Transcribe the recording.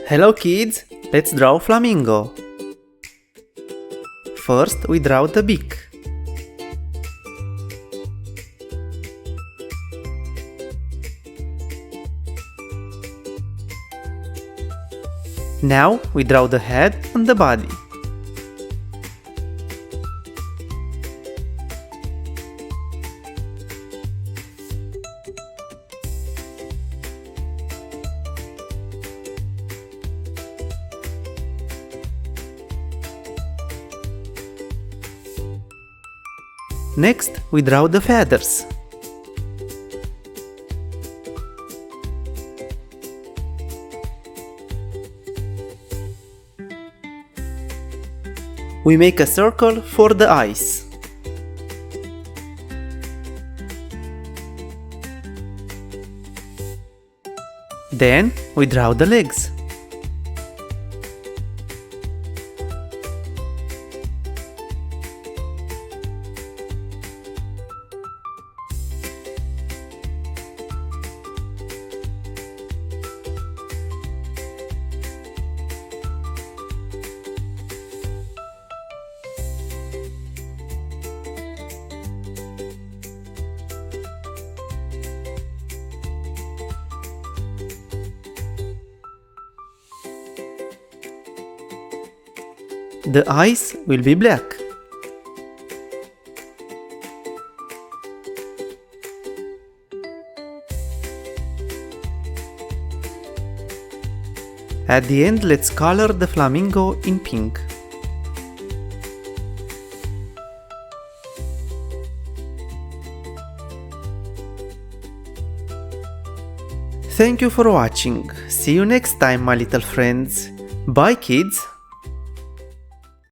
Hello kids, let's draw Flamingo. First we draw the beak. Now we draw the head and the body. Next, we draw the feathers. We make a circle for the eyes. Then, we draw the legs. The eyes will be black. At the end, let's color the flamingo in pink. Thank you for watching. See you next time, my little friends. Bye, kids!